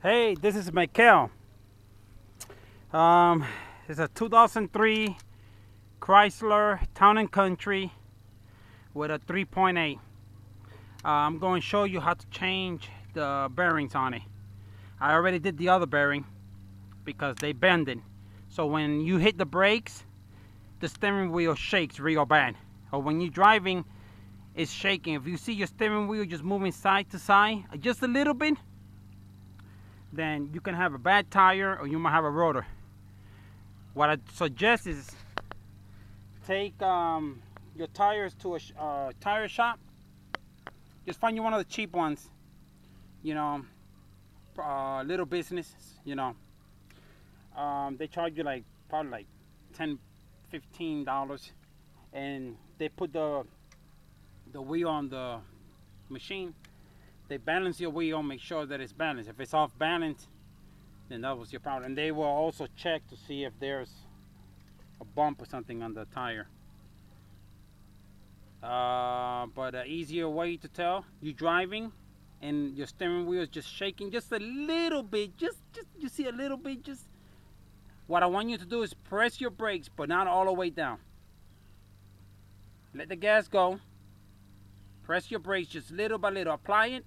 Hey, this is Michael. It's a 2003 Chrysler Town and Country with a 3.8. I'm going to show you how to change the bearings on it. I already did the other bearing because they bending. So when you hit the brakes, the steering wheel shakes real bad. Or when you're driving, it's shaking. If you see your steering wheel just moving side to side, just a little bit, then you can have a bad tire or you might have a rotor. What I suggest is take your tires to a tire shop. Just find you one of the cheap ones, you know, little business, you know. They charge you like probably like $10-15, and they put the wheel on the machine. They balance your wheel, make sure that it's balanced. If it's off balance, then that was your problem. And they will also check to see if there's a bump or something on the tire. But an easier way to tell, you're driving and your steering wheel is just shaking just a little bit, just you see a little bit, just what I want you to do is press your brakes, but not all the way down. Let the gas go, press your brakes just little by little, apply it,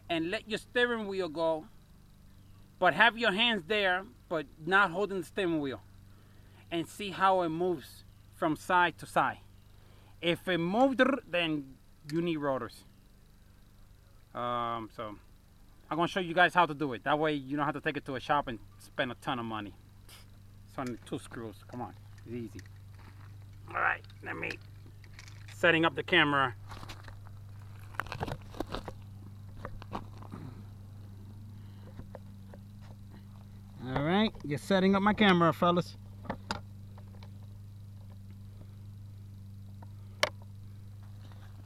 and let your steering wheel go, but have your hands there, but not holding the steering wheel, and see how it moves from side to side. If it moved, then you need rotors. So I'm gonna show you guys how to do it. That way you don't have to take it to a shop and spend a ton of money. It's only 2 screws. Come on, it's easy. All right, let me setting up the camera. All right, just setting up my camera, fellas.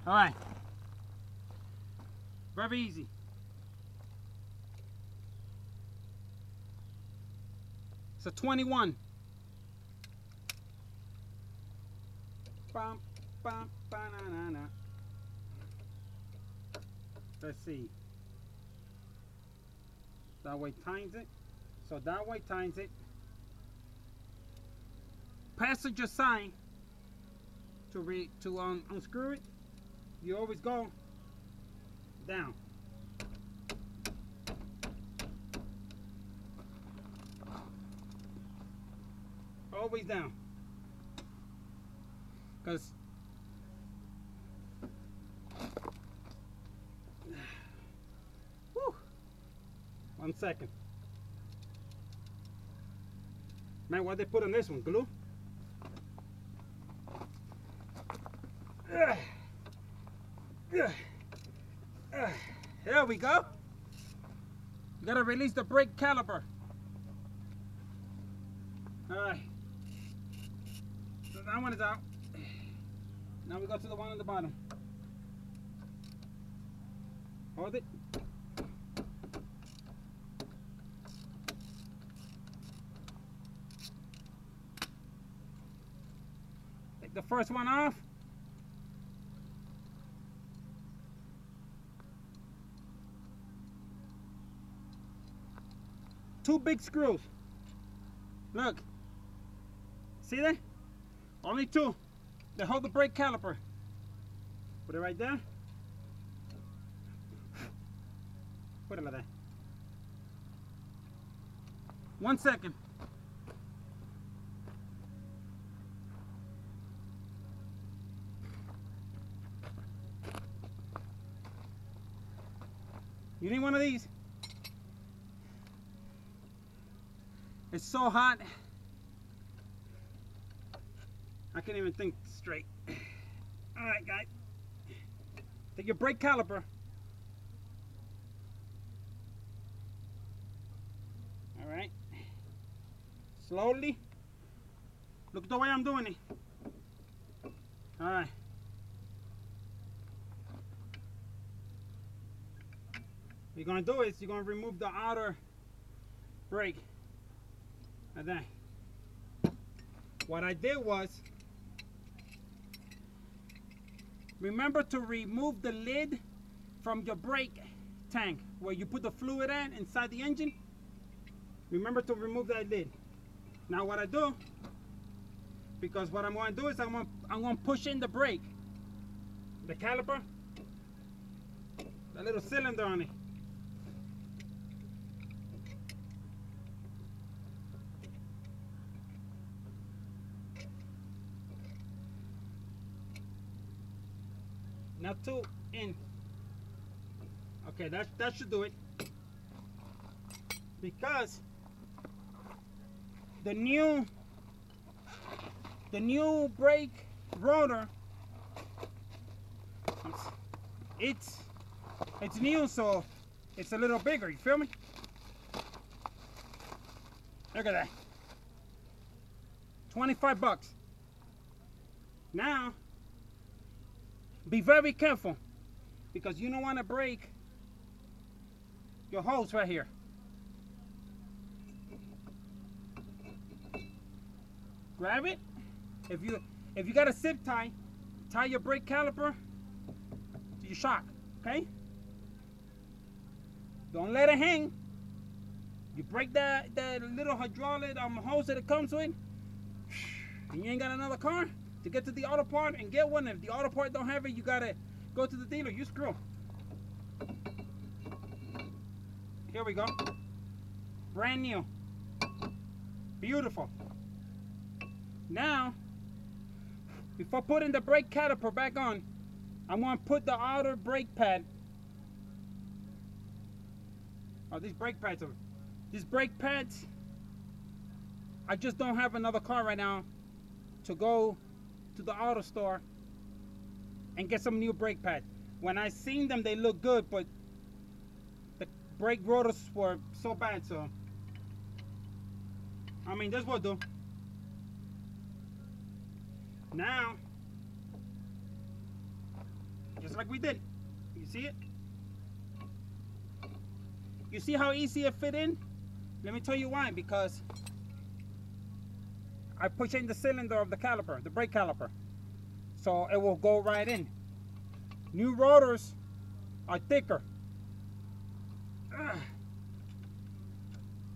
All right, very easy. It's a 21. Bum, bum, ba-na-na-na. Let's see. That way times it. So that way times it. Passenger sign to unscrew it. You always go down. Always down. Because whew, 1 second. Man, what they put on this one? Glue? There we go. You gotta release the brake caliper. Alright. So that one is out. Now we go to the one on the bottom. Hold it. Take the first one off. Two big screws. Look. See that? Only 2. They hold the brake caliper. Put it right there. Put it like that. 1 second. You need one of these? It's so hot, I can't even think straight. All right, guys. Take your brake caliper. All right. Slowly. Look the way I'm doing it. All right. What you're gonna do is you're gonna remove the outer brake. Like that. What I did was, remember to remove the lid from your brake tank where you put the fluid at inside the engine. remember to remove that lid. Now what I do, because what I'm going to do is I'm going to push in the brake, the caliper, the little cylinder on it. Now two in. Okay, that should do it. Because the new brake rotor, it's new, so it's a little bigger. You feel me? Look at that. 25 bucks. Now, be very careful, because you don't want to break your hose right here. Grab it. If you got a zip tie, tie your brake caliper to your shock, okay? Don't let it hang. You break that little hydraulic hose that it comes with, and you ain't got another car to get to the auto part and get one. If the auto part don't have it, you gotta go to the dealer. You screw. Here we go. Brand new. Beautiful. Now, before putting the brake caliper back on, I'm going to put the outer brake pad. Oh, these brake pads I just don't have another car right now to go to the auto store and get some new brake pads. When I seen them, they look good, but the brake rotors were so bad, so I mean, this will do. Now, just like we did, you see it? You see how easy it fit in? Let me tell you why. Because I push in the cylinder of the caliper, the brake caliper, so it will go right in. New rotors are thicker.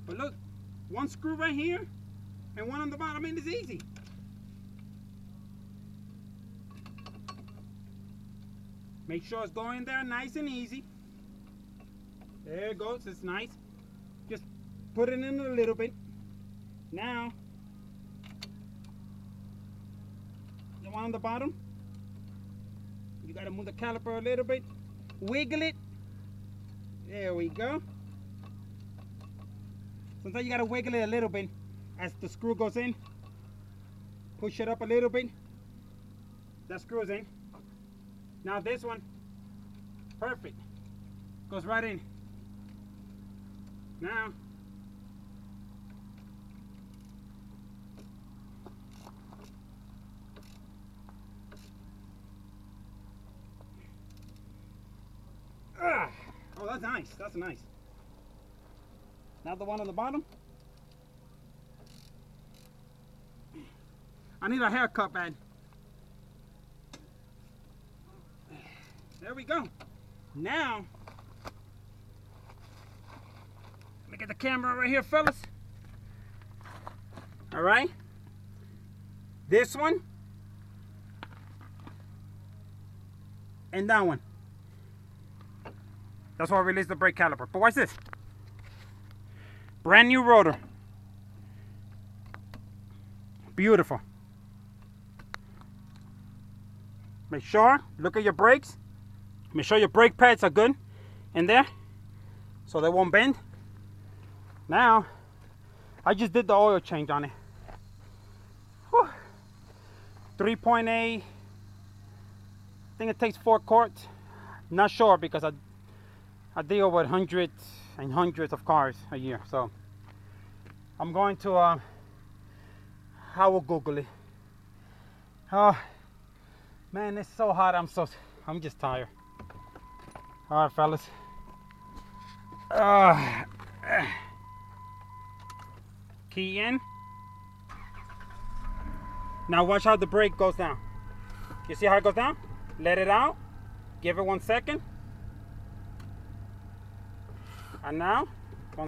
But look, one screw right here and one on the bottom, and it's easy. Make sure it's going there nice and easy. There it goes, it's nice. Just put it in a little bit. Now, the one on the bottom, you gotta move the caliper a little bit. Wiggle it. There we go. Sometimes you gotta wiggle it a little bit as the screw goes in. Push it up a little bit. That screws in. Now this one, perfect. Goes right in. Now, oh, that's nice. That's nice. Now the one on the bottom. I need a haircut, man. There we go. Now, let me get the camera right here, fellas. All right. This one and that one. That's why I released the brake caliper. But watch this. Brand new rotor. Beautiful. Make sure, look at your brakes. Make sure your brake pads are good in there so they won't bend. Now, I just did the oil change on it. 3.8. I think it takes 4 quarts. Not sure, because I deal with hundreds and hundreds of cars a year. So I'm going to I will Google it. Oh man, it's so hot. I'm just tired. All right, fellas. Key in. Now watch how the brake goes down. You see how it goes down? Let it out. Give it 1 second. And now